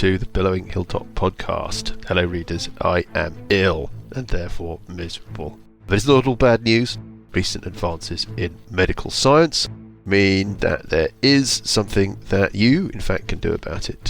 to the Billowing Hilltop podcast. Hello readers, I am ill and therefore miserable. But it's not all bad news. Recent advances in medical science mean that there is something that you, in fact, can do about it.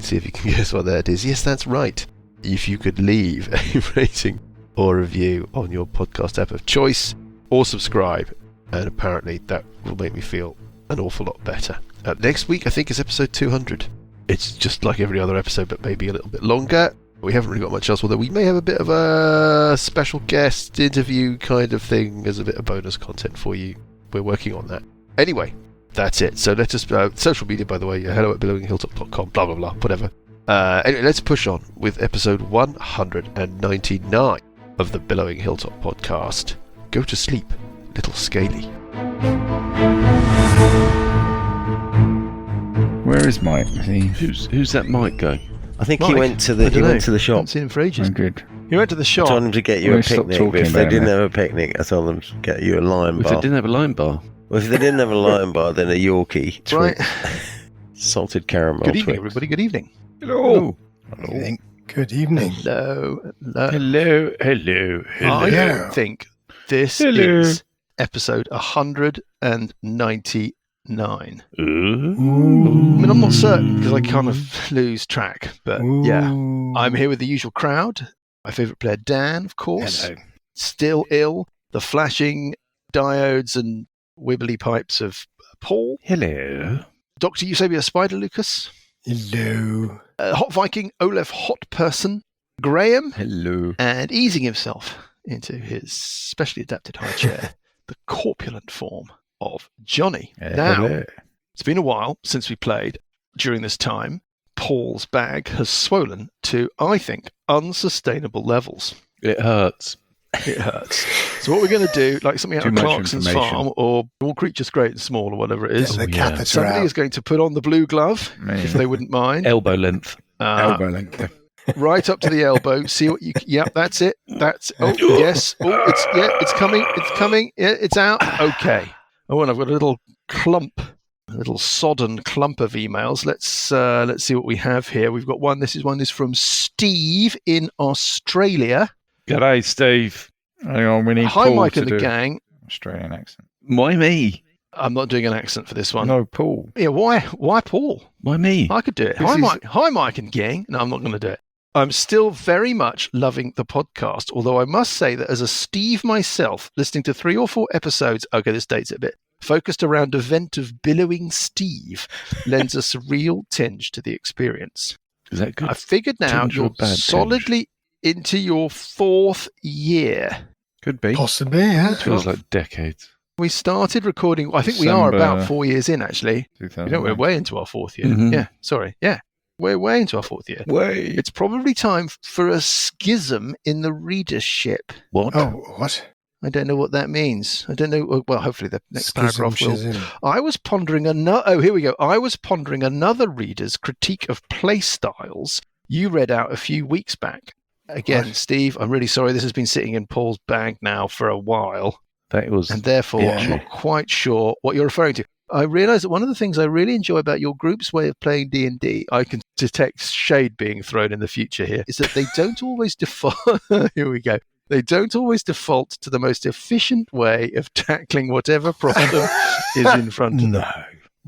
See if you can guess what that is. Yes, that's right. If you could leave a rating or review on your podcast app of choice, or subscribe, and apparently that will make me feel an awful lot better. Next week, I think, is episode 200. It's just like every other episode, but maybe a little bit longer. We haven't really got much else, although we may have a bit of a special guest interview kind of thing as a bit of bonus content for you. We're working on that. Anyway, that's it. So let us, social media, by the way, hello at billowinghilltop.com, blah, blah, blah, whatever. Anyway, let's push on with episode 199 of the Billowing Hilltop podcast. Go to sleep, little Scaly. Where is Mike? Who's that Mike going? I think Mike, he went to the shop. I haven't seen him for ages. I'm good. He went to the I shop. told him to get you We a stopped picnic, but talking if they about didn't it. have a picnic, I told them to get you a lion If bar. they didn't have a Lion Bar. Well, if they didn't have a lion bar, then a Yorkie. Right. Salted caramel. Good evening, Twix. everybody. Good evening. Hello. Good evening. Hello. Hello. I think this is episode 199. I mean, I'm not certain because I kind of lose track, but yeah. I'm here with the usual crowd. My favourite player, Dan, of course. Hello. Still ill. The flashing diodes and wibbly pipes of Paul. Hello. Dr. Eusebia Spider Lucas. Hello. Hot Viking Olaf Hot Person. Graham. Hello. And easing himself into his specially adapted high chair, the corpulent form of Johnny. Now, Hello. it's been a while since we played. During this time, Paul's bag has swollen to, I think, unsustainable levels. It hurts. It hurts. So what we're going to do, like something out Too of much Clarkson's information. Farm or All Creatures Great and Small or whatever it is, The catheter somebody out. is going to put on the blue glove, Me. if they wouldn't mind. Elbow length. Elbow length. Right up to the elbow. See what you. Yep, that's it. That's. Oh yes. Oh, it's coming. It's coming. Yeah, it's out. Okay. Oh, and I've got a little sodden clump of emails. Let's see what we have here. We've got one. This is from Steve in Australia. G'day, Steve. Hang on, we need Hi, Paul Mike to and the do gang. Australian accent. Why me? I'm not doing an accent for this one. No, Paul. Yeah. Why Paul? Why me? I could do it. This Hi, is- Mike. Hi, Mike and gang. No, I'm not going to do it. I'm still very much loving the podcast, although I must say that as a Steve myself, listening to 3 or 4 episodes, okay, this dates it a bit, focused around event of billowing Steve, lends a surreal tinge to the experience. Is that good? I figured now tinge or you're bad tinge? solidly into your 4th year. Could be. Possibly, yeah. Feels like decades. We started recording, I think we are December about 4 years in, actually. 2000. We're way into our 4th year. Mhm. Yeah, sorry. Yeah, we're way into our 4th year. Wait. It's probably time for a schism in the readership. What? Oh, what? I don't know what that means. I don't know. Well, hopefully the next paragraph will. Schism. I was pondering another. Oh, here we go. I was pondering another reader's critique of play styles you read out a few weeks back. Again, What? Steve, I'm really sorry. This has been sitting in Paul's bag now for a while, That was. and therefore Yeah. I'm not quite sure what you're referring to. I realise that one of the things I really enjoy about your group's way of playing D&D, I can detect shade being thrown in the future here, is that they don't always default. Here we go. They don't always default to the most efficient way of tackling whatever problem is in front of them. No.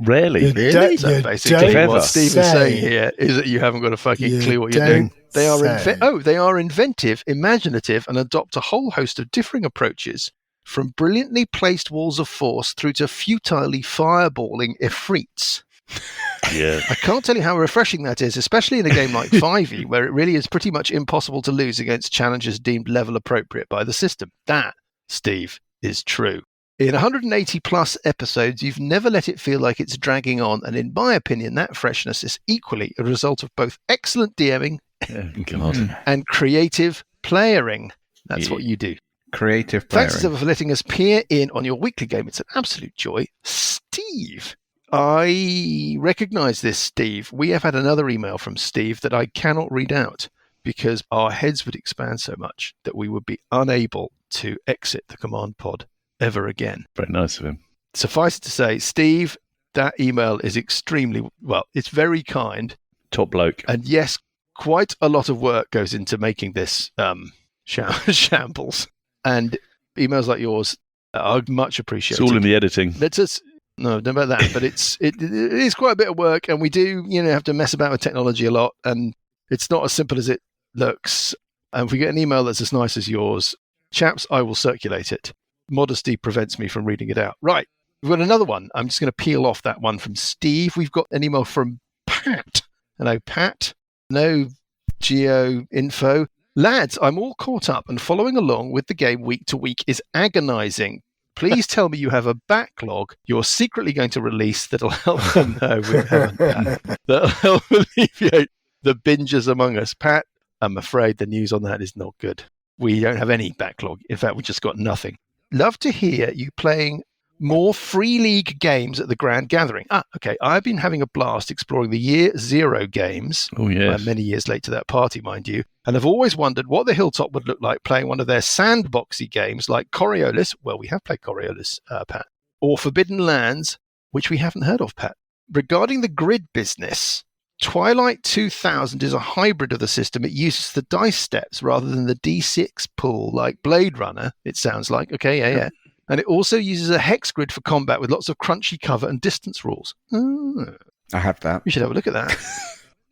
Rarely. You Really? don't- So you basically, don't what Steve is say. saying here is that you haven't got a fucking You clue what you're doing. don't They are say. they are inventive, imaginative, and adopt a whole host of differing approaches, from brilliantly placed walls of force through to futilely fireballing ifrits. Yeah. I can't tell you how refreshing that is, especially in a game like 5e, where it really is pretty much impossible to lose against challenges deemed level appropriate by the system. That, Steve, is true. In 180 plus episodes, you've never let it feel like it's dragging on, and in my opinion, that freshness is equally a result of both excellent DMing God. and creative playering. That's what you do. Creative Thanks playing. for letting us peer in on your weekly game. It's an absolute joy. Steve, I recognise this, Steve. We have had another email from Steve that I cannot read out because our heads would expand so much that we would be unable to exit the command pod ever again. Very nice of him. Suffice it to say, Steve, that email is extremely, well, it's very kind, Top bloke. And yes, quite a lot of work goes into making this shambles. And emails like yours are much appreciated. It's all in the editing. No, not about that, but it is quite a bit of work, and we do have to mess about with technology a lot, and it's not as simple as it looks. And if we get an email that's as nice as yours, chaps, I will circulate it. Modesty prevents me from reading it out. Right, we've got another one. I'm just going to peel off that one from Steve. We've got an email from Pat. Hello, Pat. No geo info. Lads, I'm all caught up, and following along with the game week to week is agonizing. Please tell me you have a backlog you're secretly going to release that'll help them know we haven't done. That'll help alleviate the bingers among us. Pat, I'm afraid the news on that is not good. We don't have any backlog. In fact, we just got nothing. Love to hear you playing more free league games at the Grand Gathering. Okay. I've been having a blast exploring the Year Zero games. Oh, yes. Many years late to that party, mind you. And I've always wondered what the Hilltop would look like playing one of their sandboxy games like Coriolis. Well, we have played Coriolis, Pat. Or Forbidden Lands, which we haven't heard of, Pat. Regarding the grid business, Twilight 2000 is a hybrid of the system. It uses the dice steps rather than the D6 pool, like Blade Runner, it sounds like. Okay, yeah. And it also uses a hex grid for combat with lots of crunchy cover and distance rules. I have that. We should have a look at that.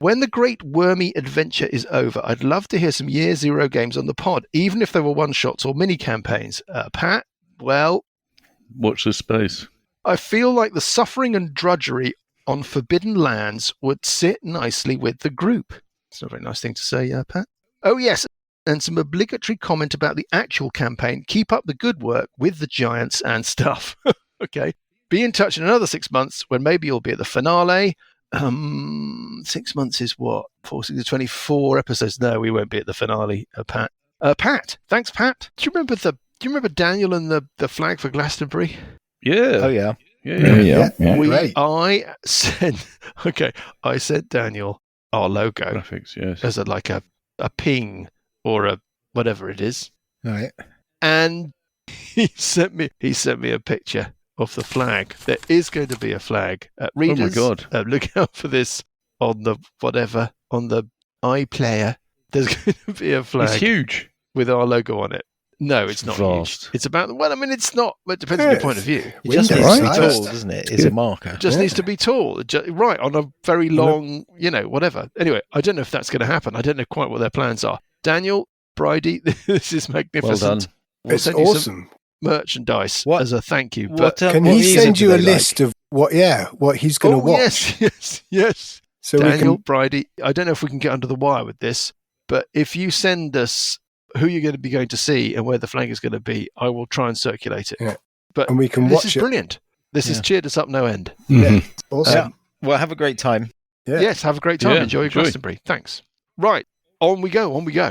When the Great Wormy Adventure is over, I'd love to hear some Year Zero games on the pod, even if they were one-shots or mini-campaigns. Pat, well... Watch this space. I feel like the suffering and drudgery on Forbidden Lands would sit nicely with the group. It's not a very nice thing to say, Pat. Oh, yes, and some obligatory comment about the actual campaign. Keep up the good work with the giants and stuff. Okay. Be in touch in another 6 months when maybe you'll be at the finale. 6 months is what? 24 episodes. No, we won't be at the finale, Pat. Pat. Thanks, Pat. Do you remember Daniel and the flag for Glastonbury? Yeah. Oh, yeah. Yeah. Great. I sent Daniel our logo Graphics, yes. as a ping or a whatever it is. Right. And he sent me a picture of the flag. There is going to be a flag. Readers, oh my God. Look out for this on the iPlayer. There's going to be a flag. It's huge. With our logo on it. No, it's not vast. huge. It's about, it's not, but it depends on your point of view. It just needs to be Windows, tall, doesn't it? It's a marker. It just needs to be tall. Right, on a very long, whatever. Anyway, I don't know if that's going to happen. I don't know quite what their plans are. Daniel, Bridie, this is magnificent. Well done. We'll It's send you some awesome. merchandise What? as a thank you. Can he send you a list of what he's going to watch? Yes. So Daniel, we can. Bridie, I don't know if we can get under the wire with this, but if you send us who you're going to be going to see and where the flag is going to be, I will try and circulate it. Yeah. But And we can this watch is it. brilliant. This has cheered us up no end. Yeah. Awesome. Well, have a great time. Yeah. Yes, have a great time. Yeah, Enjoy enjoy. Glastonbury. Thanks. Right. On we go.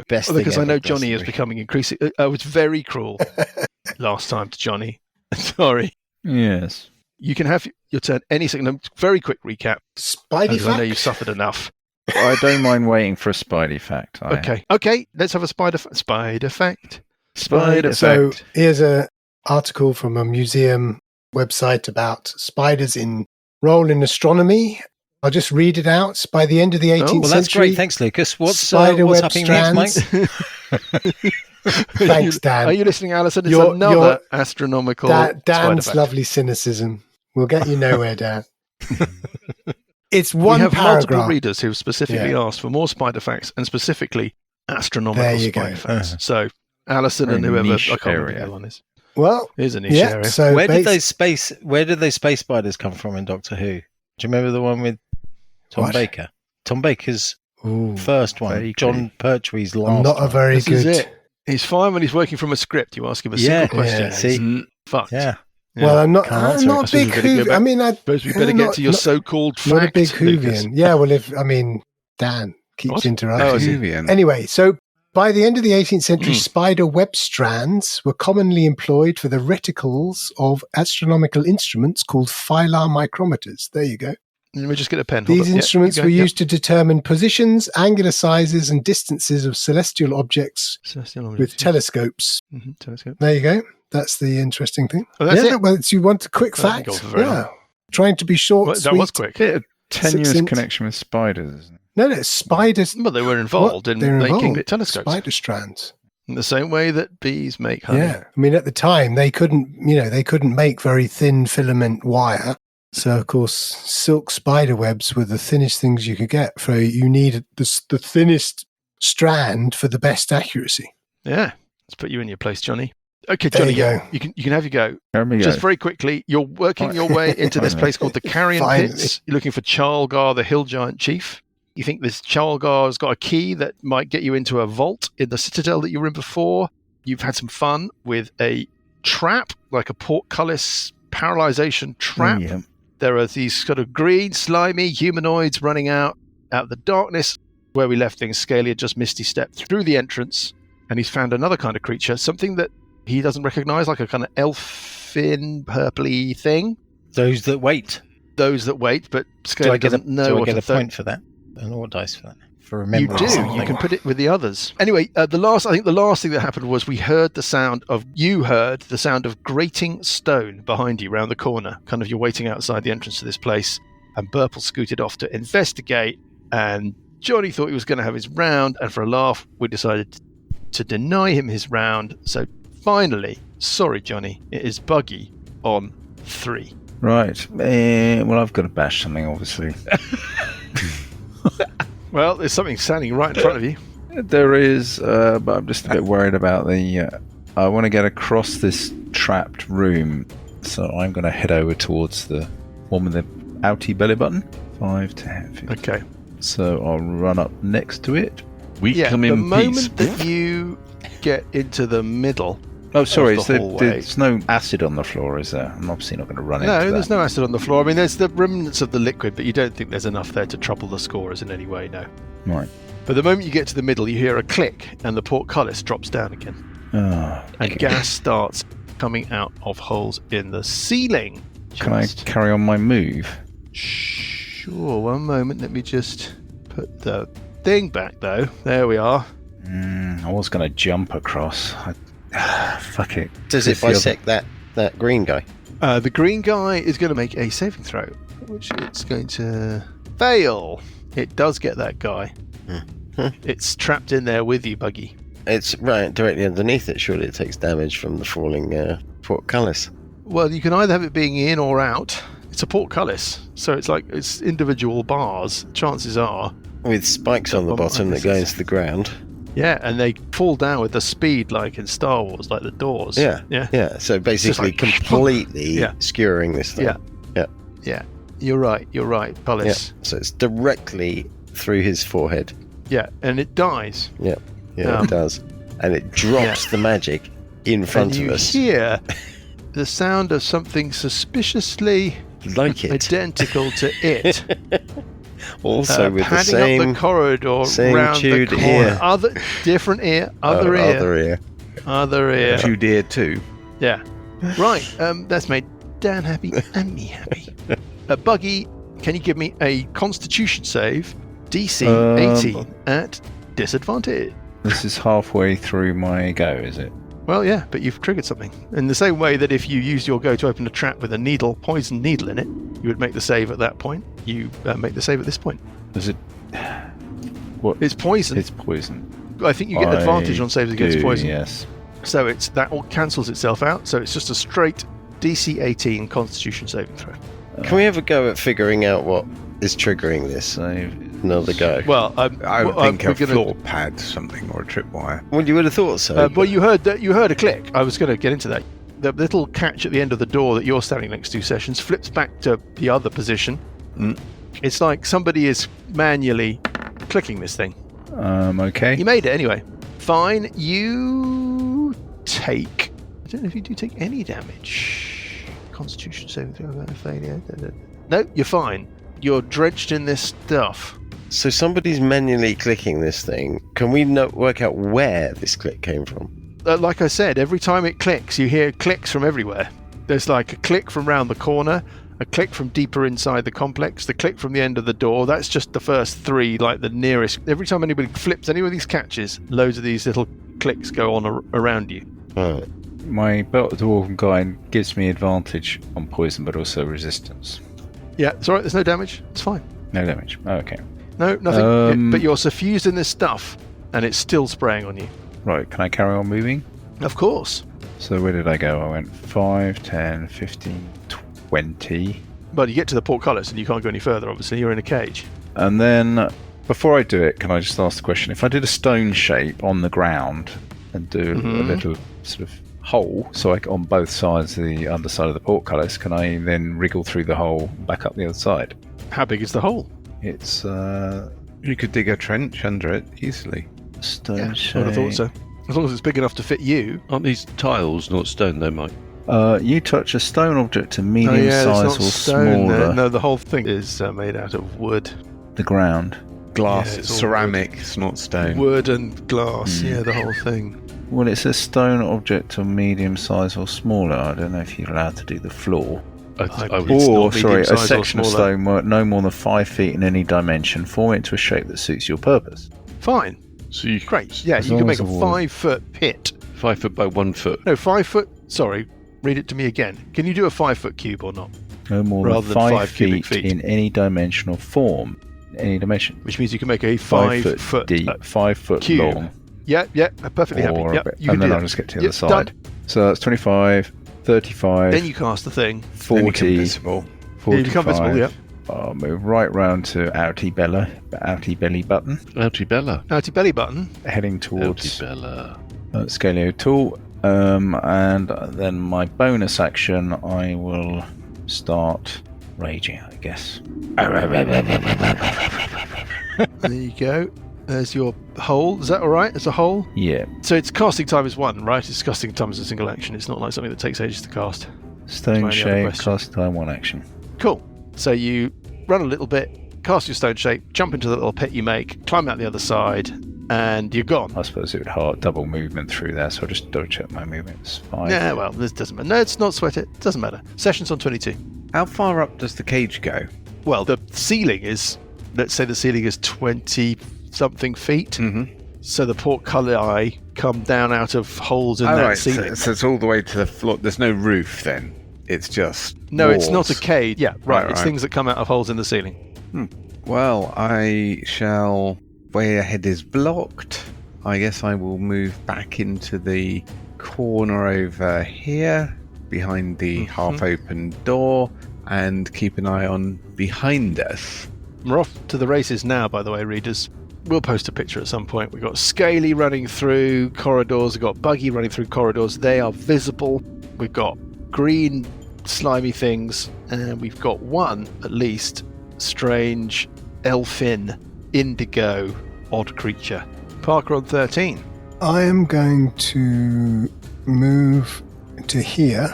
Best thing Because I know ever, Johnny is Glastonbury. becoming increasingly... I was very cruel last time to Johnny. Sorry. Yes. You can have your turn any second. A very quick recap. Spidey Because I know fact. you've suffered enough. I don't mind waiting for a Spidey fact. Okay. Let's have a spider fact. Spider So fact. here's a article from a museum website about spiders in role in astronomy. I'll just read it out. By the end of the 18th Well, that's century, great. Thanks, Lucas. What's spiderweb happening next, Mike? Thanks, Dan. Are you listening, Alison? It's Your- another your- astronomical spider Dan's fact. lovely cynicism will get you nowhere, Dan. It's We one have multiple paragraph. readers who specifically asked for more spider facts and specifically astronomical There you spider go. facts. So Alison Very and whoever, I niche can't remember area. who one is. Well, Here's a niche yeah. area. So Where did those space spiders come from in Doctor Who? Do you remember the one with Tom What? Baker? Tom Baker's Ooh, first one. Vaguely. John Pertwee's last I'm not a one. very This is good. it. He's fine when he's working from a script. You ask him a Yeah, single question. yeah, see? He's fucked. Yeah. Well, I'm not. Can't I'm answer it. not I a suppose big we better go Whovian. back. I mean, I Suppose we better get to your so-called not a fact, big Lucas. Whovian. Yeah. Well, Dan keeps What? interrupting. Oh, is he? Whovian. Anyway, so by the end of the 18th century, Hmm. spider web strands were commonly employed for the reticles of astronomical instruments called filar micrometers. There you go. Let me just get a pen. Hold These on. Yeah, instruments keep were going. used to determine positions, angular sizes, and distances of celestial objects Yep. Celestial with telescopes. telescope. There you go. That's the interesting thing. Oh, that's it? Well, you want a quick That didn't fact? go for very long. Trying to be short, Well, sweet. that was quick. Bit of tenuous Succinct. connection with spiders, isn't it? No, spiders. Well, they were involved in They're making involved. telescopes. Spider strands. In the same way that bees make honey. Yeah, I mean, at the time they couldn't make very thin filament wire. So of course, silk spider webs were the thinnest things you could get. So you needed the thinnest strand for the best accuracy. Yeah, let's put you in your place, Johnny. Okay, There Johnny, you go. you can have your go. There we Just go. very quickly, you're working your way into this place called the Carrion Finally. Pits. You're looking for Charlgar, the hill giant chief. You think this Charlgar's got a key that might get you into a vault in the citadel that you were in before. You've had some fun with a trap, like a portcullis paralyzation trap. Yeah. There are these sort of green, slimy humanoids running out of the darkness. Where we left things, Scaly had just misty stepped through the entrance, and he's found another kind of creature, something that he doesn't recognize, like a kind of elfin, purpley thing. Those that wait. Those that wait, but Do Scaly I get doesn't know do I what get to a point for that? An or dice for that? For You remembering do. something. You can put it with the others. Anyway, the last thing that happened was you heard the sound of grating stone behind you round the corner. Kind of you're waiting outside the entrance to this place, and Burple scooted off to investigate, and Johnny thought he was going to have his round, and for a laugh, we decided to deny him his round. So finally, sorry, Johnny, it is Buggy on 3. Right. Well, I've got to bash something, obviously. Well, there's something standing right in front of you. There is, but I'm just a bit worried about the... I want to get across this trapped room, so I'm going to head over towards the one with the outie belly button. 5, 10, 15. Okay. So I'll run up next to it. We come the in moment peace. that you get into the middle... Oh, sorry, Of the hallway. there's no acid on the floor, is there? I'm obviously not going to run into No, that. there's no acid on the floor. I mean, there's the remnants of the liquid, but you don't think there's enough there to trouble the scorers in any way, no. Right. But the moment you get to the middle, you hear a click, and the portcullis drops down again. Oh, And okay. gas starts coming out of holes in the ceiling. Can I Just- carry on my move? Sure, one moment. Let me just put the thing back, though. There we are. I was going to jump across. Fuck it. Does it It's the other- bisect that green guy? The green guy is going to make a saving throw, which it's going to fail. It does get that guy. It's trapped in there with you, Buggy. It's right directly underneath it. Surely it takes damage from the falling portcullis. Well, you can either have it being in or out. It's a portcullis, so it's individual bars. Chances are, With spikes on the bottom that go into the ground. yeah, and they fall down with the speed like in Star Wars, like the doors. Yeah. yeah, Yeah, so basically like- completely Yeah. skewering this thing. yeah. You're right, Yeah. Pullis. So it's directly through his forehead. Yeah, and it dies. Yeah, Um, it does. And it drops the magic in front and of you us. hear the sound of something suspiciously Like it. identical to it. Also with the padding same... up the corridor same round the chewed corner. ear. Other different ear, other ear, other ear. Two deer too. Yeah. Right. That's made Dan happy and me happy. Buggy, can you give me a Constitution save, DC 18 at disadvantage? This is halfway through my go, is it? Well, yeah, but you've triggered something. In the same way that if you used your go to open a trap with a poison needle in it, you would make the save at that point. You make the save at this point. Is it? What? It's poison. It's poison. I think you get advantage I on saves against do, poison. Yes. So that all cancels itself out. So it's just a straight DC 18 Constitution saving throw. Can we have a go at figuring out what is triggering this? Save. Another go. Well, I would think we're a gonna- floor pad something or a tripwire. Well, you would have thought so. Well, you heard a click. I was going to get into that. The little catch at the end of the door that you're standing next to, Sessions, flips back to the other position. It's like somebody is manually clicking this thing. Okay. You made it anyway. Fine. You take... I don't know if you do take any damage. Constitution saving throw, failure. No, you're fine. You're drenched in this stuff. So somebody's manually clicking this thing. Can we work out where this click came from? Like I said, every time it clicks, you hear clicks from everywhere. There's like a click from round the corner, a click from deeper inside the complex, the click from the end of the door. That's just the first 3, like the nearest. Every time anybody flips any of these catches, loads of these little clicks go on around you. Right. My belt dwarven guide gives me advantage on poison, but also resistance. Yeah, it's alright, there's no damage. It's fine. No damage. Okay. No, nothing. But you're suffused in this stuff, and it's still spraying on you. Right, can I carry on moving? Of course. So where did I go? I went 5, 10, 15, 20. Well, you get to the portcullis, and you can't go any further, obviously. You're in a cage. And then, before I do it, can I just ask the question? If I did a stone shape on the ground and do a little sort of hole, so on both sides of the underside of the portcullis, can I then wriggle through the hole back up the other side? How big is the hole? It's You could dig a trench under it easily. stone I shape. would have thought so. As long as it's big enough to fit you. Aren't these tiles not stone, though, Mike? You touch a stone object to medium It's size not or stone there. smaller. No, the whole thing is made out of wood. The ground. Glass, Yeah, it's all ceramic, it's not stone. Wood and glass, yeah, the whole thing. Well, it says stone object of medium size or smaller. I don't know if you're allowed to do the floor. I would. It's Or, not sorry, a medium-sized or section of smaller. stone no more than 5 feet in any dimension. Form it into a shape that suits your purpose. Fine. So you Great. Yeah, As you can long make as a the wall- 5-foot pit. 5 foot by 1 foot. No, 5 foot. Sorry, read it to me again. Can you do a 5-foot cube or not? No more Rather than than 5 5 cubic feet feet. in any dimension or form. Any dimension. Which means you can make a 5 5 foot foot deep, 5 foot cube. long. Yeah, I'm perfectly happy. Or a Yeah, bit. you can And do then that. I'll just get to the Yep, other side. done. So that's 25, 35, Then you cast the thing. Then you 40, become visible. You 45. become visible, yeah. I'll move right round to outy belly button, Outie Bella. Outy belly button. heading towards Outie Bella. Scaly tool. And then my bonus action, I will start raging, I guess. There you go. There's your hole. Is that all right? It's a hole. Yeah. So it's casting time is 1, right? It's casting time is a single action. It's not like something that takes ages to cast. Stone That's my only other shape, question. cast time, 1 action. Cool. So you run a little bit, cast your stone shape, jump into the little pit you make, climb out the other side, and you're gone. I suppose it would hard double movement through there, so I'll just double check my movements. 5. Yeah, well, this doesn't matter. No, it's not sweat it. Doesn't matter. Session's on 22. How far up does the cage go? Well, the ceiling is, let's say the ceiling is 20-something feet. Mm-hmm. So the portcullis come down out of holes in Oh, that right, ceiling. so it's all the way to the floor. There's no roof then. It's just No, it's not a walls. cage. Yeah, right. It's right. things that come out of holes in the ceiling. Well, I shall. Way ahead is blocked. I guess I will move back into the corner over here, behind the half-open door, and keep an eye on behind us. We're off to the races now, by the way, readers. We'll post a picture at some point. We've got Scaly running through corridors. We've got Buggy running through corridors. They are visible. We've got green slimy things, and we've got one, at least, strange, elfin, indigo, odd creature. Parker on 13. I am going to move to here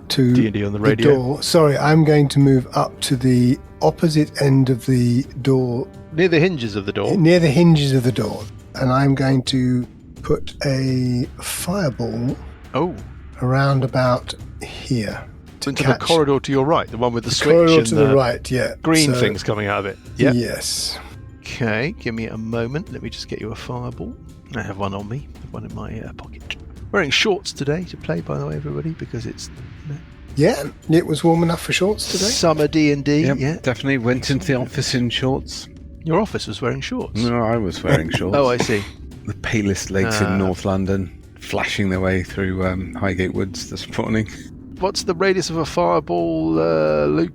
to D&D on the the radio. door. Sorry, I'm going to move up to the opposite end of the door, Near the hinges of the door. near the hinges of the door, and I'm going to put a fireball Oh, around about here to into the catch corridor to your right, the one with the switch corridor and to the right. Yeah, green So- things coming out of it. Yeah. Yes. Okay, give me a moment. Let me just get you a fireball. I have one on me. I have one in my pocket. Wearing shorts today to play, by the way, everybody, because it's Yeah, it was warm enough for shorts today. summer D&D. Yep, Yeah. definitely went into the office in shorts. Your office was wearing shorts. No, I was wearing shorts. Oh, I see. The palest legs in North London, flashing their way through Highgate Woods this morning. What's the radius of a fireball, Lukey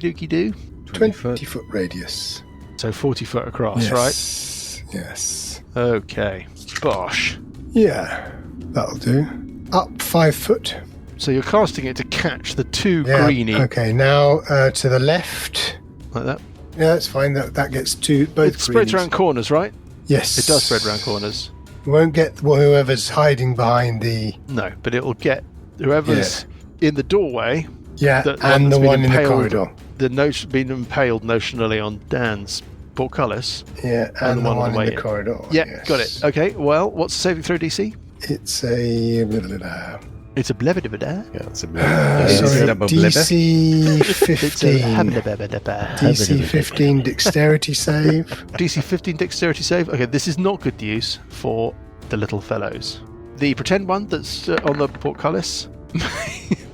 Dookie Doo? 20-foot radius. So 40 foot across, Yes. Yes. right? Okay. Bosh. Yeah, that'll do. Up 5 foot. So you're casting it to catch the two Yeah. greeny, Okay, now to the left. like that. Yeah, that's fine. That gets to both. It spreads greens. around corners, right? Yes, It does spread around corners. You won't get whoever's hiding behind the. No, but it'll get whoever's in the doorway, Yeah, The one and that's the been one in the impaled. corridor. been impaled notionally on Dan's portcullis. Yeah, And and the the one on one the way in the in. corridor. Yeah, yes. got it. Okay, well, what's the saving throw DC? It's a. It's a blevida. Yeah, it's a sorry, double blibber. DC It's a 15. habidabadaba. DC 15 dexterity save. DC 15 dexterity save. Okay, this is not good news for the little fellows. The pretend one that's on the portcullis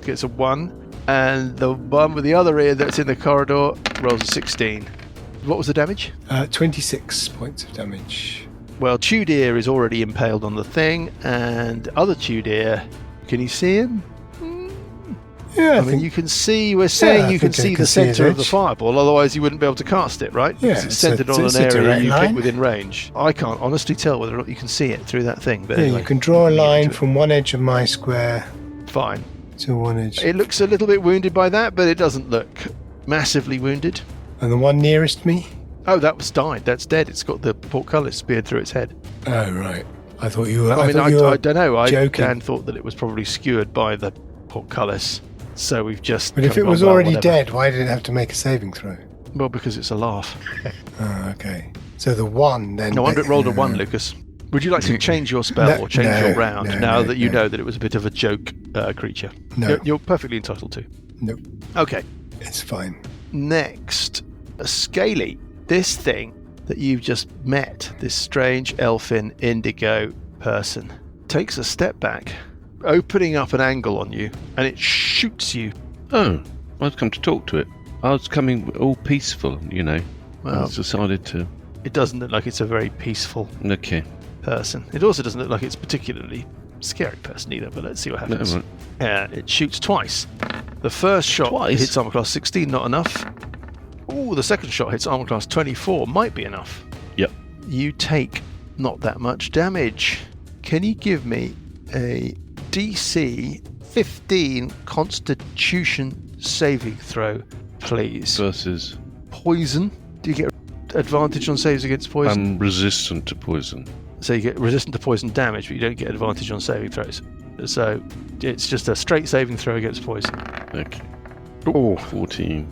gets a 1, and the one with the other ear that's in the corridor rolls a 16. what was the damage? 26 points of damage. Well, Tudir is already impaled on the thing, and other Tudir, can you see him? Yeah, I mean, you can see, we're saying you can see the his centre of the edge. fireball, otherwise you wouldn't be able to cast it, right? Yeah, Because it's centred on it's an a area direct you line. pick within range. I can't honestly tell whether or not you can see it through that thing. But Yeah, anyway, you can draw a get line into it. from one edge of my square Fine. to one edge. It looks a little bit wounded by that, but it doesn't look massively wounded. And the one nearest me? Oh, that was died. That's dead. It's got the portcullis speared through its head. Oh, right. I thought you were. I mean, thought you were I don't know. joking. Dan thought that it was probably skewered by the portcullis. So we've just. But if kind it of was gone, well, already whatever. dead, why did it have to make a saving throw? Well, because it's a laugh. Oh, okay. So the one then. No wonder it rolled a 1, Lucas. Would you like to change your spell or change your round now that you know that it was a bit of a joke creature? No. You're perfectly entitled to. Nope. Okay. It's fine. Next, a Scaly. This thing that you've just met, this strange elfin indigo person, takes a step back, opening up an angle on you, and it shoots you. Oh, I've come to talk to it. I was coming all peaceful, you know. Well, I decided to. it doesn't look like it's a very peaceful Okay. person. It also doesn't look like it's a particularly scary person either, but let's see what happens. No, right. It shoots twice. The first shot Twice? hits armor class 16, not enough. Ooh, the second shot hits armor class 24, might be enough. Yep. You take not that much damage. Can you give me a DC 15 Constitution saving throw, please? Versus, Poison. Do you get advantage on saves against poison? I'm resistant to poison. So you get resistant to poison damage, but you don't get advantage on saving throws. So it's just a straight saving throw against poison. Okay. Oh, 14.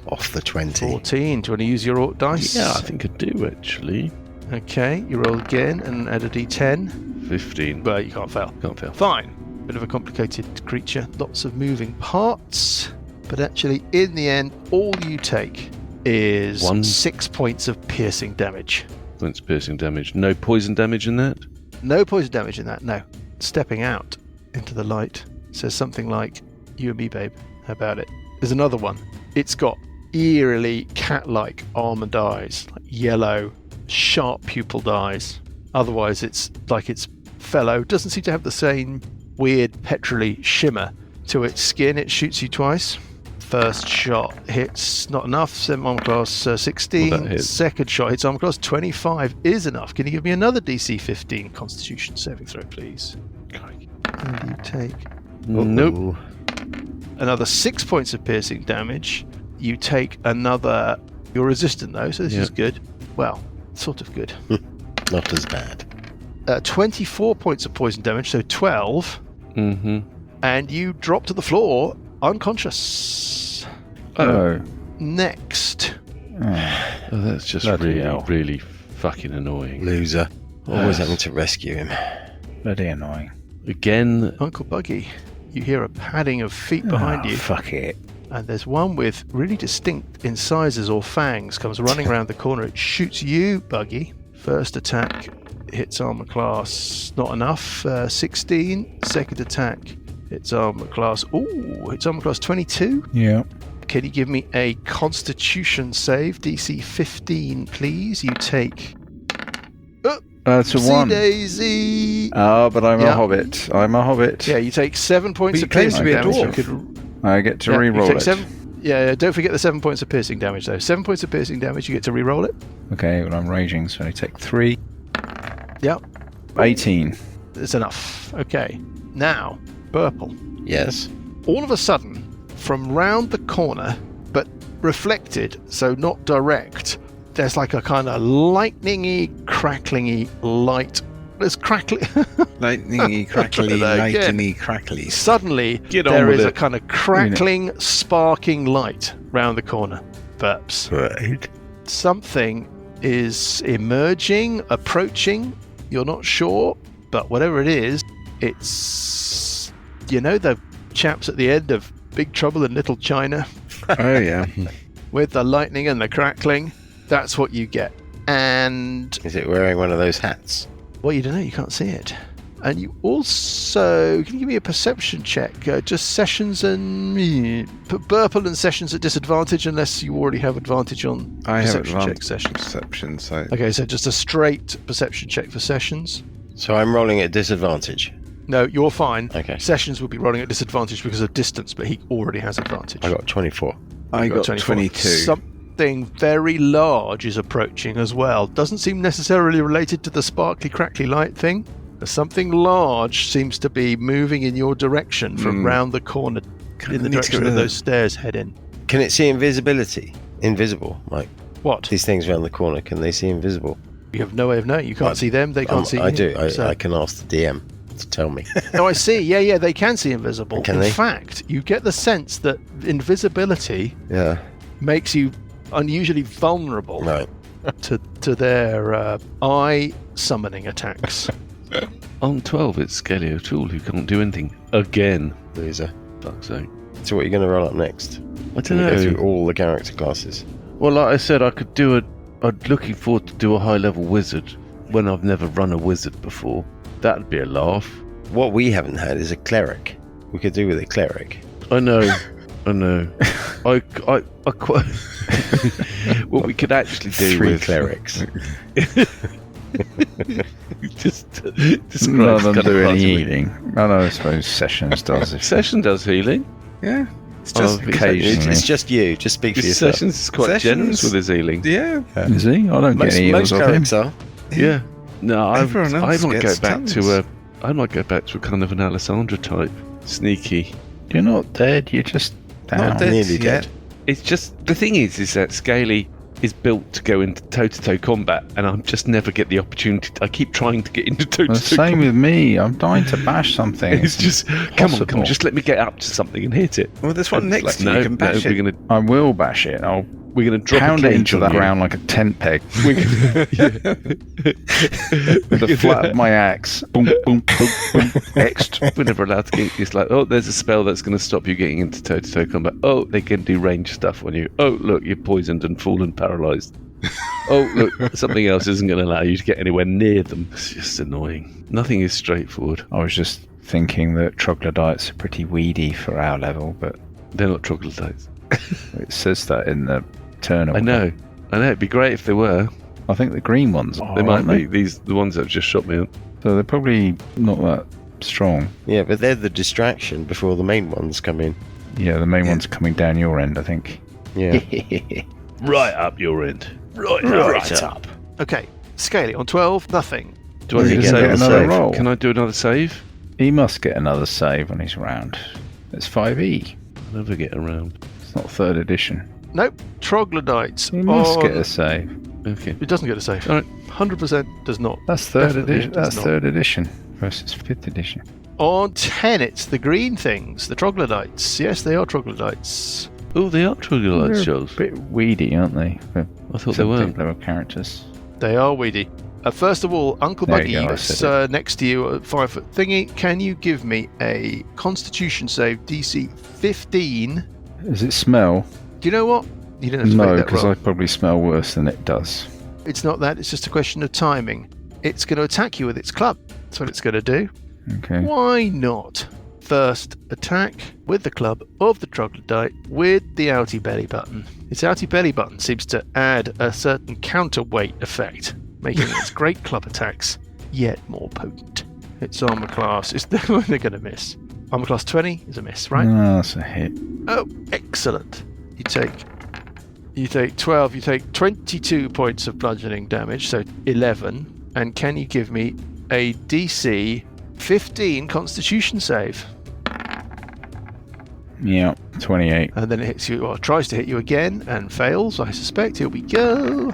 off the 20. 14. Do you want to use your Orc dice? Yeah, I think I do actually. Okay, you roll again and add a d10. 15. But you can't fail. Can't fail. Fine. Bit of a complicated creature. Lots of moving parts. But actually, in the end, all you take is 6 points of piercing damage. Points piercing damage. No poison damage in that? No poison damage in that, no. Stepping out into the light says something like, "You and me, babe. How about it?" There's another one. It's got eerily cat-like almond eyes, like yellow, sharp pupilled eyes. Otherwise, it's like its fellow. Doesn't seem to have the same weird petrol-y shimmer to its skin. It shoots you twice. First shot hits, not enough. Armor class 16. Well, that hits. Second shot hits armor class 25 is enough. Can you give me another DC 15 Constitution saving throw, please? And you take Nope. another 6 points of piercing damage. You take another. You're resistant though, so this is good. Well, sort of good. Not as bad. 24 points of poison damage, so 12, Mm-hmm. and you drop to the floor unconscious. Oh. Next, Oh, that's just Bloody really, hell. really fucking annoying. Loser. Always having to rescue him. Bloody annoying. Again, Uncle Buggy, you hear a padding of feet behind you, Fuck it. and there's one with really distinct incisors or fangs comes running around the corner. It shoots you, Buggy. First attack hits armor class, not enough, 16. Second attack hits armor class, hits armor class 22. Yeah. Can you give me a Constitution save, DC 15, please? You take That's a one. Daisy. Oh, but I'm Yeah. a hobbit. I'm a hobbit. Yeah, you take 7 points But of you claim to piercing be a damage. You dwarf. could I get to you re-roll take it. 7. Yeah, don't forget the 7 points of piercing damage though. 7 points of piercing damage. You get to re-roll it. Okay, well, I'm raging, so I take 3. Yep, 18. it's enough. Okay, now Purple. Yes. All of a sudden, from round the corner, but reflected, so not direct, there's like a kind of lightningy, cracklingy light. There's crackling. Lightningy, crackly, Try that again. lightningy, crackly. Suddenly, Get on there with is a it. kind of crackling, sparking light round the corner. Burps. Right. Something is emerging, approaching. You're not sure, but whatever it is, it's, you know, the chaps at the end of Big Trouble in Little China Oh, yeah. with the lightning and the crackling. That's what you get. And, Is it wearing one of those hats? well, you don't know, you can't see it. And you also can you give me a perception check? Just Sessions and put Burple and Sessions at disadvantage unless you already have advantage on I have perception check advanced Sessions. perception, so Okay, so just a straight perception check for Sessions. So I'm rolling at disadvantage. No, you're fine. Okay. Sessions will be rolling at disadvantage because of distance, but he already has advantage. I got 24. I got 24. 22. Something very large is approaching as well. Doesn't seem necessarily related to the sparkly, crackly light thing. But something large seems to be moving in your direction from round the corner in the direction that those stairs head in. Can it see invisibility? Invisible, like What? these things around the corner. Can they see invisible? You have no way of knowing. You can't see them. They can't see you. I do. So- I can ask the DM to tell me. Oh, I see. Yeah, they can see invisible. Can in they? fact, you get the sense that invisibility Yeah. makes you unusually vulnerable Right. to their eye summoning attacks. On 12, it's Scaly O'Toole who can't do anything again. Loser. Fuck's sake. So what are you going to roll up next? I Can don't you go through know. all the character classes? Well, like I said, I'm looking forward to do a high-level wizard when I've never run a wizard before. That'd be a laugh. What we haven't had is a cleric. We could do with a cleric. I know. I quite. What we could actually do 3 with clerics. just None describe of them kind do of any parts of it. healing. I suppose Sessions does. Session does healing. yeah, It's just Oh, occasionally. It's just you. Just speak for yourself. Sessions is quite Sessions- generous with his healing. yeah. Is he? I don't get Most, any most heals of him. clerics are. Yeah. No, I Everyone else might go gets back tons. to I might go back to a kind of an Alessandra type, sneaky. You're not dead. You're just down. Not dead Nearly yet. dead. It's just the thing is that Scaly is built to go into toe-to-toe combat, and I just never get the opportunity. I keep trying to get into The toe-to-toe same combat. with me. I'm dying to bash something. It's just come possible. on, just let me get up to something and hit it. Well, there's one And next it's to you. You can bash we're it. gonna I will bash it. I'll drop pound a it cage into on the you. ground like a tent peg We're gonna, with the flat of my axe. Boom, boom, boom, boom. Next. We're never allowed to get. It's like, oh, there's a spell that's going to stop you getting into toe-to-toe combat. Oh, they can do range stuff on you. Oh, look, you're poisoned and fallen paralysed. Oh, look, something else isn't going to allow you to get anywhere near them. It's just annoying. Nothing is straightforward. I was just thinking that troglodytes are pretty weedy for our level, but They're not troglodytes. it says that in the turn order. I know. It'd be great if they were. I think the green ones are, They might aren't be. The ones that have just shot me up. So they're probably not that strong. Yeah, but they're the distraction before the main ones come in. Yeah, the main one's coming down your end, I think. Yeah. Right up your end. Right up. Okay, Scaly on 12, nothing. Do I He need to doesn't save get a another save? roll. Can I do another save? He must get another save when he's around. It's 5e. I never get around. It's not 3rd edition. Nope, troglodytes. He must on- get a save. Okay. It doesn't get a save. All right. 100% does not. That's 3rd Definitely edition. does That's not. 3rd edition versus 5th edition. On 10, it's the green things, the troglodytes. Yes, they are troglodytes. Oh, they are troglodytes, They're Jules. a bit weedy, aren't they? For I thought they some weren't. level characters. They are weedy. First of all, Uncle There Buggy, you go, I that's said next to you, 5 foot thingy. Can you give me a Constitution save, DC 15? Does it smell? Do you know what? You didn't have to No, make that because roll. I probably smell worse than it does. It's not that. It's just a question of timing. It's going to attack you with its club. That's what it's going to do. Okay. Why not? First attack with the club of the troglodyte with the outie belly button. Its outie belly button seems to add a certain counterweight effect, making its great club attacks yet more potent. Its armor class is they're going to miss. Armor class 20 is a miss, right? No, that's a hit. Oh, excellent. You take 12, you take 22 points of bludgeoning damage, so 11. And can you give me a DC 15 Constitution save? Yeah, 28. And then it hits you, or tries to hit you again and fails, I suspect. Here we go.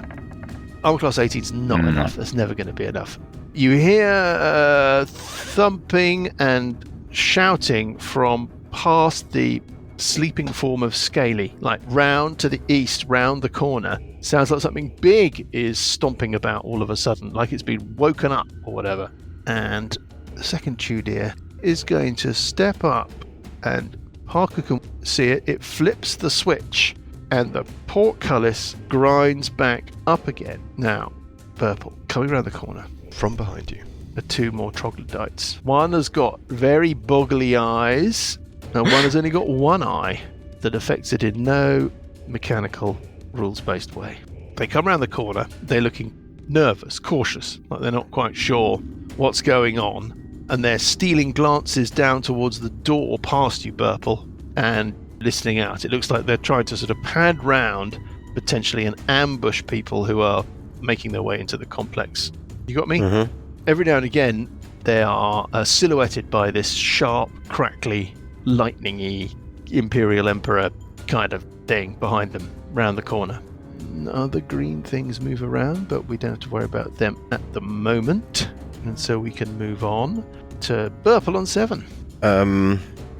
Armor class 18 is not enough. That's never going to be enough. You hear thumping and shouting from past the sleeping form of Scaly, like round to the east, round the corner. Sounds like something big is stomping about all of a sudden, like it's been woken up or whatever. And the second Tudir is going to step up, and Parker can see it. It flips the switch, and the portcullis grinds back up again. Now, Purple, coming around the corner from behind you. are 2 more troglodytes. One has got very boggly eyes, and one has only got one eye that affects it in no mechanical, rules-based way. They come around the corner, they're looking nervous, cautious, like they're not quite sure what's going on, and they're stealing glances down towards the door past you, Burple, and listening out. It looks like they're trying to sort of pad round, potentially, and ambush people who are making their way into the complex. You got me? Mm-hmm. Every now and again, they are silhouetted by this sharp, crackly, lightning-y Imperial Emperor kind of thing behind them, round the corner. Other green things move around, but we don't have to worry about them at the moment. And so we can move on to Burple on 7.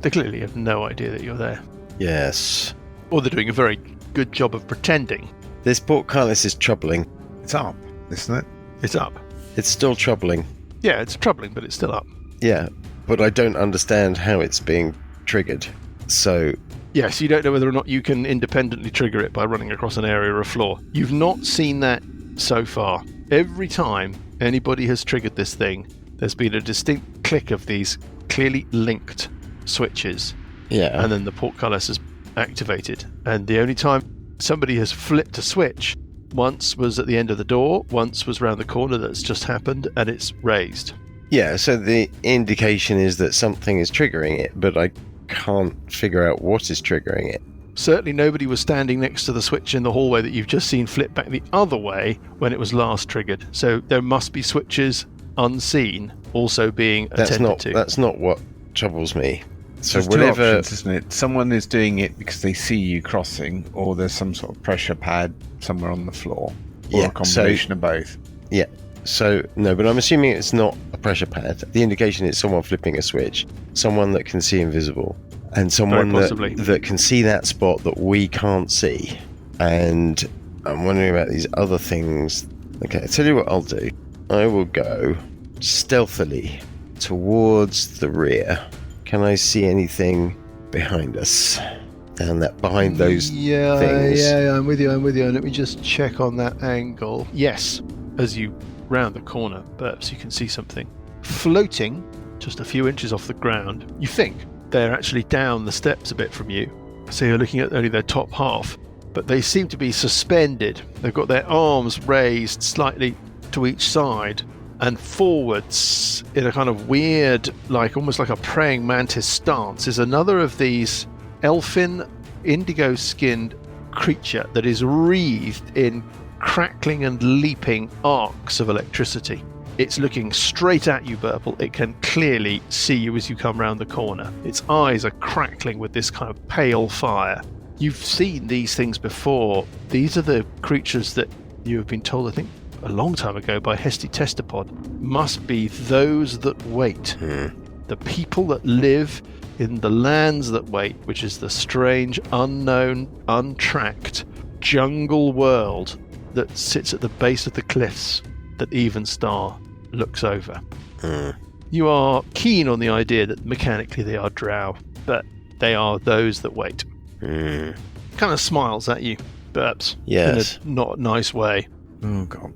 They clearly have no idea that you're there. Yes. Or they're doing a very good job of pretending. This portcullis is troubling. It's up, isn't it? It's up. It's still troubling. Yeah, it's troubling, but it's still up. Yeah, but I don't understand how it's being triggered. So... Yes, you don't know whether or not you can independently trigger it by running across an area or a floor. You've not seen that so far. Every time anybody has triggered this thing, there's been a distinct click of these clearly linked switches. Yeah. And then the portcullis is activated. And the only time somebody has flipped a switch, once was at the end of the door, once was round the corner that's just happened, and it's raised. Yeah, so the indication is that something is triggering it, but I can't figure out what is triggering it. Certainly nobody was standing next to the switch in the hallway that you've just seen flip back the other way when it was last triggered. So there must be switches unseen also being attended to. That's not what troubles me. So There's two options, isn't it? Someone is doing it because they see you crossing, or there's some sort of pressure pad somewhere on the floor, or a combination of both. Yeah. So, no, but I'm assuming it's not a pressure pad. The indication is someone flipping a switch, someone that can see invisible, and someone that can see that spot that we can't see. And I'm wondering about these other things. Okay, I'll tell you what I'll do. I will go stealthily towards the rear. Can I see anything behind us? Behind those things? Yeah, I'm with you. Let me just check on that angle. Yes, as you round the corner, perhaps you can see something floating just a few inches off the ground. You think they're actually down the steps a bit from you, so you're looking at only their top half, but they seem to be suspended. They've got their arms raised slightly to each side and forwards in a kind of weird, like almost like a praying mantis stance, is another of these elfin, indigo-skinned creature that is wreathed in crackling and leaping arcs of electricity. It's looking straight at you, Burple. It can clearly see you as you come round the corner. Its eyes are crackling with this kind of pale fire. You've seen these things before. These are the creatures that you have been told, I think, a long time ago by Hesty Testapod, must be those that wait. The people that live in the lands that wait, which is the strange, unknown, untracked jungle world that sits at the base of the cliffs that Evenstar looks over. You are keen on the idea that mechanically they are drow, but they are those that wait. Kind of smiles at you, perhaps. Yes. In a not nice way. Oh, God.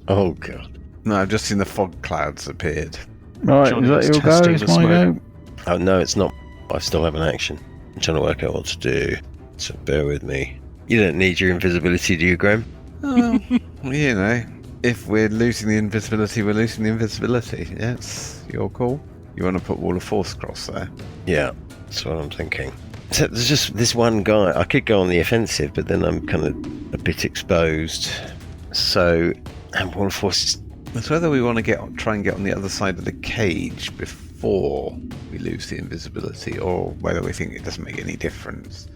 Oh, God. No, I've just seen the fog clouds appeared. Right, Johnny is that was your go? testing Is the my smoke. go? Oh, no, it's not. I still have an action. I'm trying to work out what to do, so bear with me. You don't need your invisibility, do you, Graham? Oh, you know, if we're losing the invisibility, we're losing the invisibility. Yeah, it's your call. You want to put Wall of Force across there? Yeah, that's what I'm thinking. So there's just this one guy. I could go on the offensive, but then I'm kind of a bit exposed. So, and Wall of Force is... It's whether we want to try and get on the other side of the cage before we lose the invisibility, or whether we think it doesn't make any difference.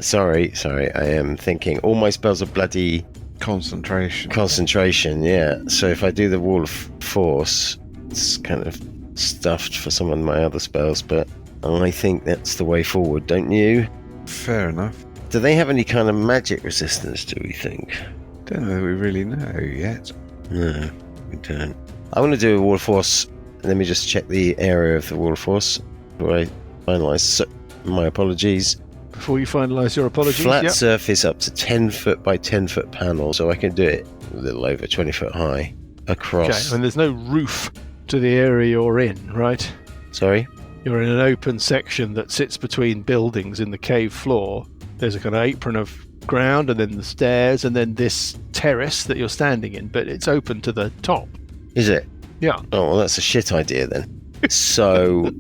sorry, I am thinking all my spells are bloody... Concentration, yeah. So if I do the Wall of Force, it's kind of stuffed for some of my other spells, but I think that's the way forward, don't you? Fair enough. Do they have any kind of magic resistance, do we think? Don't know that we really know yet. No, we don't. I want to do a Wall of Force. Let me just check the area of the Wall of Force before I finalise. So, my apologies. Before you finalise your apologies, Flat surface up to 10 foot by 10 foot panel, so I can do it a little over 20 foot high. across. Okay, and there's no roof to the area you're in, right? Sorry? You're in an open section that sits between buildings in the cave floor. There's a kind of apron of ground, and then the stairs, and then this terrace that you're standing in, but it's open to the top. Is it? Yeah. Oh, well, that's a shit idea then. So,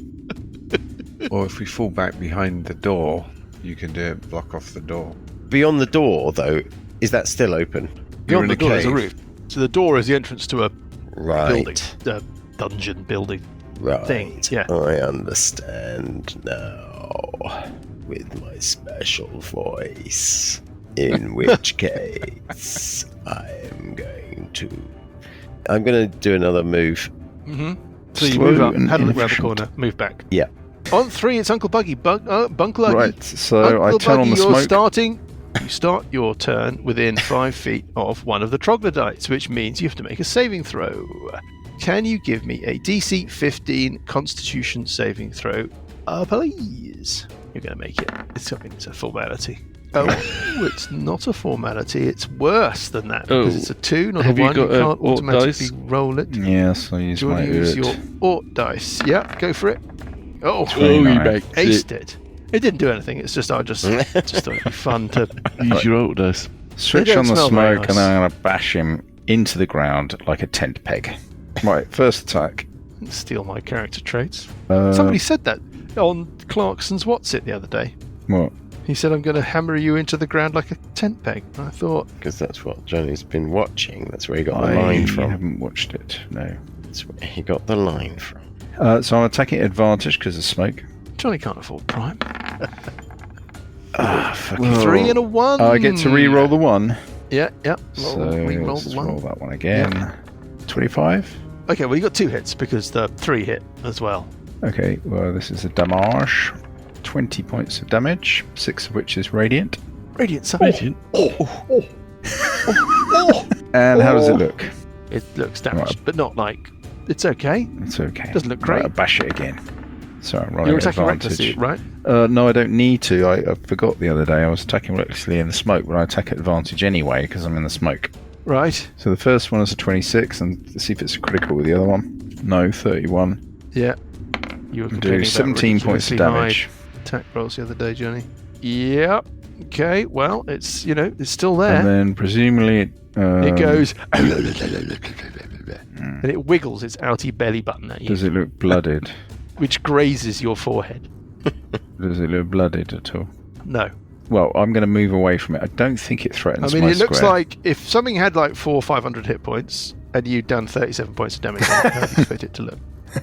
Or if we fall back behind the door, you can do it, block off the door. beyond the door, though, is that still open? Beyond the in a door there's a cave. roof. So the door is the entrance to a building, Right. a dungeon building Right. thing. Yeah. I understand now. With my special voice. In which case, I'm going to do another move. Mm-hmm. So you Slow move up, and had a look around the inefficient. corner, move back. Yeah. On 3, it's Uncle Buggy. Bunkluggy. Right, so I Uncle turn on Buggy, the you're smoke. starting. You start your turn within 5 feet of one of the troglodytes, which means you have to make a saving throw. Can you give me a DC 15 Constitution saving throw, please? You're going to make it. It's a formality. Oh, it's not a formality. It's worse than that because it's a 2, not a Have you 1. You got a can't Ort automatically dice? roll it. Yes, I use Do you my want to use Urt. your Ort dice? Yeah, go for it. Oh, you 29. make aced it. It didn't do anything. It's just I just thought it'd be fun to. Use your ult dice. Switch They don't on the smell very smoke, nice. and then I'm going to bash him into the ground like a tent peg. Right, first attack. Steal my character traits. Uh, Somebody said that on Clarkson's What's It the other day. What? He said, I'm going to hammer you into the ground like a tent peg. And I thought, Because that's what Johnny's been watching. That's where he got the I line from. haven't watched it, no. That's where he got the line from. So I'm attacking at advantage because of smoke. Johnny can't afford Prime. Fucking 3 and a 1. I get to re-roll the 1. Yeah. So Re-roll let's the 1. roll that one again. 25. Okay, well, you got 2 hits because the 3 hit as well. Okay, well, this is a damage. 20 points of damage, 6 of which is radiant. Radiant side. Radiant. And how does it look? It looks damaged, Right. but not like. It's okay. It's okay. Doesn't look Right, great. I'll bash it again. So I'm rolling You're attacking advantage. recklessly, right? No, I don't need to. I forgot the other day. I was attacking recklessly in the smoke, but I attack at advantage anyway because I'm in the smoke. Right. So the first one is a 26, and let's see if it's critical with the other one. No, 31. Yeah. You were Do complaining about 17 points of ridiculously damage. high attack rolls the other day, Johnny. Yep. Okay. Well, it's it's still there. And then presumably It goes and it wiggles its outy belly button at you, Does it look blooded? which grazes your forehead. Does it look blooded at all? No. Well, I'm going to move away from it. I don't think it I threatens mean, my it looks square. like if something had like 400 or 500 hit points and you'd done 37 points of damage, how do you expect it to look?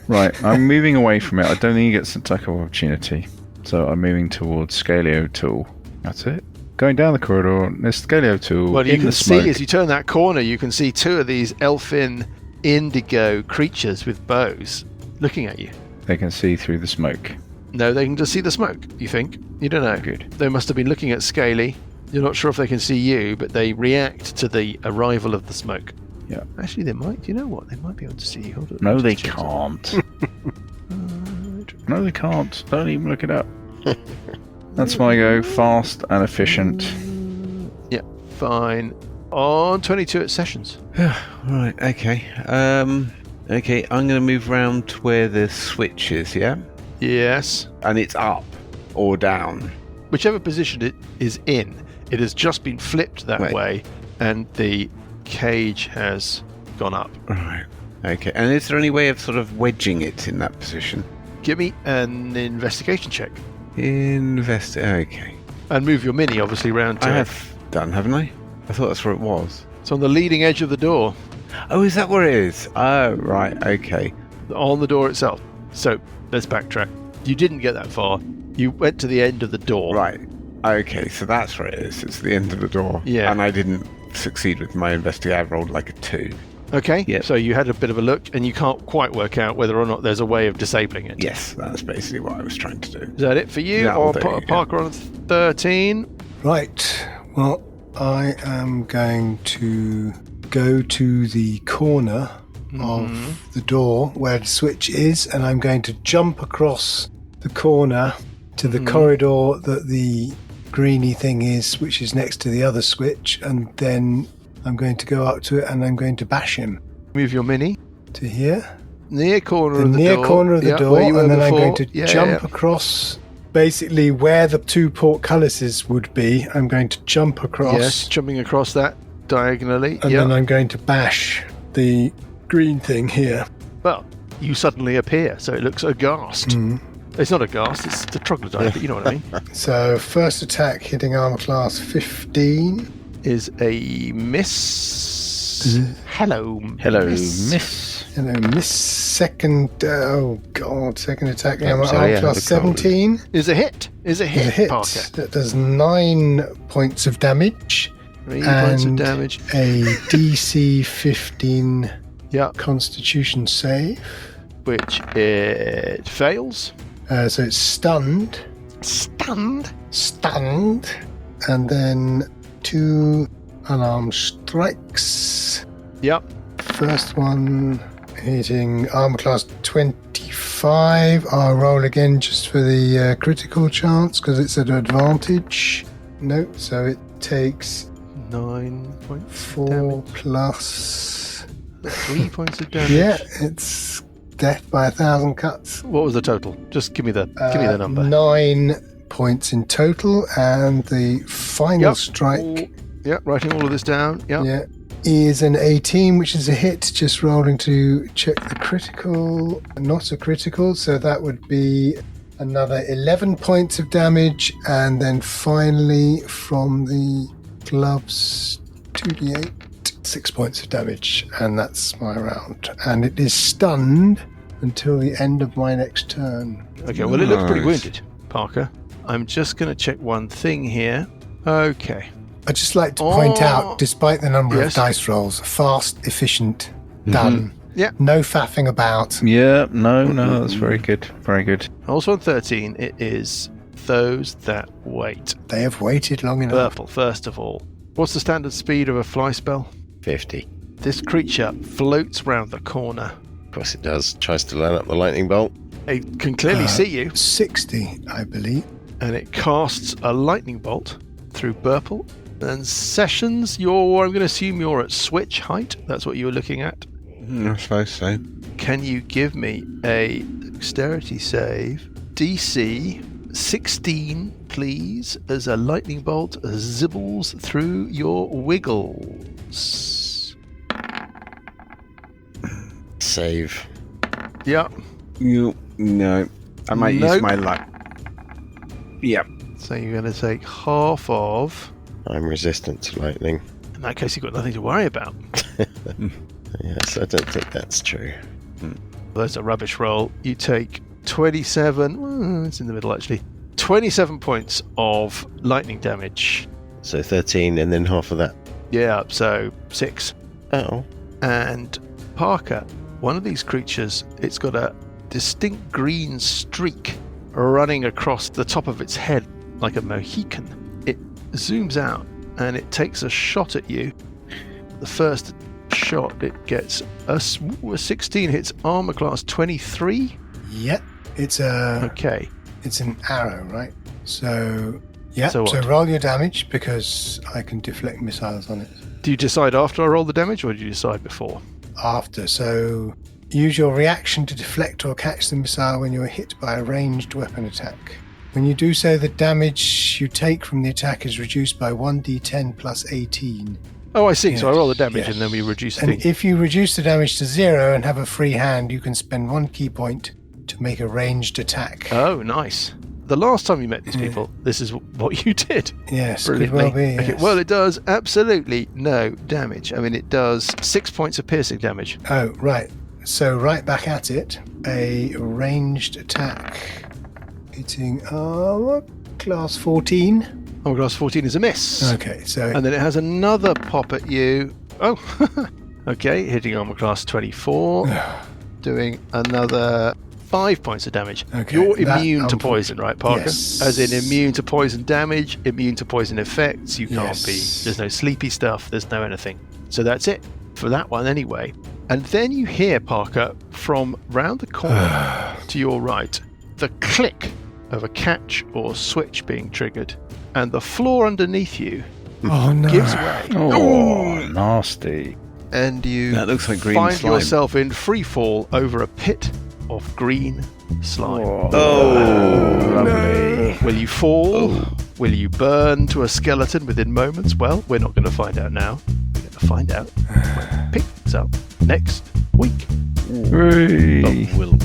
Right, I'm moving away from it. I don't think it gets an attack of opportunity. So I'm moving towards Scaly O'Toole. That's it. Going down the corridor, there's Scaly O'Toole Well, you in can the smoke. see as you turn that corner, you can see 2 of these elfin indigo creatures with bows looking at you. They can see through the smoke. No, they can just see the smoke, you think? You don't know. Good. They must have been looking at Scaly. You're not sure if they can see you, but they react to the arrival of the smoke. Yeah. Actually, they might. You know what? They might be able to see you. Hold on. No, I'll they just check can't. that. No, they can't. Don't even look it up. That's my go. Fast and efficient. Yeah, fine. On 22 at Sessions. Right, okay. Okay, I'm going to move round to where the switch is, yeah? Yes. And it's up or down. Whichever position it is in, it has just been flipped that Right. way, and the cage has gone up. Right. Okay, and is there any way of sort of wedging it in that position? Give me an investigation check. Okay. And move your mini, obviously, round to I it. have done, haven't I? I thought that's where it was. It's on the leading edge of the door, Oh, is that where it is? Oh, right, okay. on the door itself. So, let's backtrack. You didn't get that far. You went to the end of the door. Right. Okay, so that's where it is. It's the end of the door. Yeah. And I didn't succeed with my investigate. I rolled like a 2. Okay. Yep. So you had a bit of a look, and you can't quite work out whether or not there's a way of disabling it. Yes, that's basically what I was trying to do. Is that it for you? That'll Or do, yeah. Parker on 13? Right. Well, I am going to go to the corner of the door where the switch is, and I'm going to jump across the corner to the corridor that the greeny thing is, which is next to the other switch, and then I'm going to go up to it and I'm going to bash him. Move your mini. To here. Near corner The of the near door. corner of the door, where you were and then before. I'm going to jump across. Basically, where the 2 portcullises would be, I'm going to jump across. Yes, jumping across that diagonally. And then I'm going to bash the green thing here. Well, you suddenly appear, so it looks aghast. It's not aghast, it's the troglodyte, but you know what I mean. So, first attack hitting armor class 15. Is a miss. Hello, miss. Hello, miss. Second, second attack armor sorry, class 17. Is a hit. Is a hit. Parker. That does 9 points of damage. 3 points of damage. A DC 15 Yeah. Constitution save. Which it fails. So it's stunned. Stunned. And then 2 unarmed strikes. Yep. First one hitting armor class 25. I'll roll again just for the critical chance because it's at advantage. Nope, so it takes 9 points. 4 plus 3 points of damage. Yeah, it's death by 1,000 cuts. What was the total? Just give me the number. 9 points in total, and the final strike. Writing all of this down. Yeah, is an 18, which is a hit. Just rolling to check the critical. Not a critical, so that would be another 11 points of damage, and then finally from the gloves 2d8, 6 points of damage, and that's my round. And it is stunned until the end of my next turn. Okay, well, it looks pretty wounded, Parker. I'm just going to check one thing here. Okay. I'd just like to point out, despite the number of dice rolls, fast, efficient, done. Yeah. No faffing about. Yeah, no, that's very good. Very good. Also on 13, it is those that wait. They have waited long enough. Purple, first of all. What's the standard speed of a fly spell? 50. This creature floats round the corner. Of course it does. Tries to line up the lightning bolt. It can clearly see you. 60, I believe. And it casts a lightning bolt through Burple. And Sessions, I'm going to assume you're at switch height. That's what you were looking at. I suppose so. Can you give me a dexterity save? DC 16, please, as a lightning bolt zibbles through your wiggles. Save. Yeah. No. I might use my luck. Yep. So you're going to take half of... I'm resistant to lightning. In that case, you've got nothing to worry about. Yes, I don't think that's true. That's a rubbish roll. You take 27... it's in the middle, actually. 27 points of lightning damage. So 13 and then half of that. Yeah, so 6. Oh. And Parker, one of these creatures, it's got a distinct green streak running across the top of its head like a Mohican. It zooms out and it takes a shot at you. The first shot, it gets a 16, hits armor class 23. Yep, it's an arrow, right? So so roll your damage because I can deflect missiles on it. Do you decide after I roll the damage, or do you decide before? After. So use your reaction to deflect or catch the missile when you are hit by a ranged weapon attack. When you do so, the damage you take from the attack is reduced by 1d10 plus 18. Oh, I see. Yes. So I roll the damage and then we reduce And if you reduce the damage to 0 and have a free hand, you can spend 1 key point to make a ranged attack. Oh, nice. The last time you met these people, this is what you did. Yes, brilliantly. Could well be, yes. Okay, well, it does absolutely no damage. I mean, it does 6 points of piercing damage. Oh, right. So right back at it, a ranged attack hitting armor class 14. Armor class 14 is a miss. Okay, so... And then it has another pop at you. Oh, okay, hitting armor class 24, doing another 5 points of damage. Okay, you're immune to poison, right, Parker? Yes. As in immune to poison damage, immune to poison effects. You can't be. There's no sleepy stuff. There's no anything. So that's it for that one anyway. And then you hear, Parker, from round the corner to your right, the click of a catch or switch being triggered. And the floor underneath you gives way. Oh, nasty. and you That looks like green find slime. yourself in free fall over a pit of green slime. Lovely. Will you fall? Will you burn to a skeleton within moments? Well, we're not going to find out now. We're going to find out when we pick things up next week. Hooray. Will we?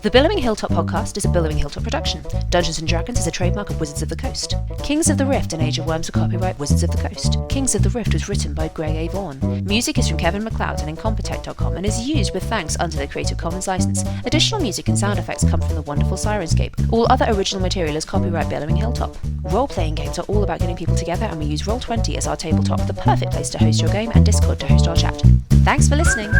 The Billowing Hilltop podcast is a Billowing Hilltop production. Dungeons & Dragons is a trademark of Wizards of the Coast. Kings of the Rift and Age of Worms are copyright Wizards of the Coast. Kings of the Rift was written by Greg A. Vaughan. Music is from Kevin MacLeod and Incompetech.com and is used with thanks under the Creative Commons license. Additional music and sound effects come from the wonderful Sirenscape. All other original material is copyright Billowing Hilltop. Role-playing games are all about getting people together, and we use Roll20 as our tabletop, the perfect place to host your game, and Discord to host our chat. Thanks for listening!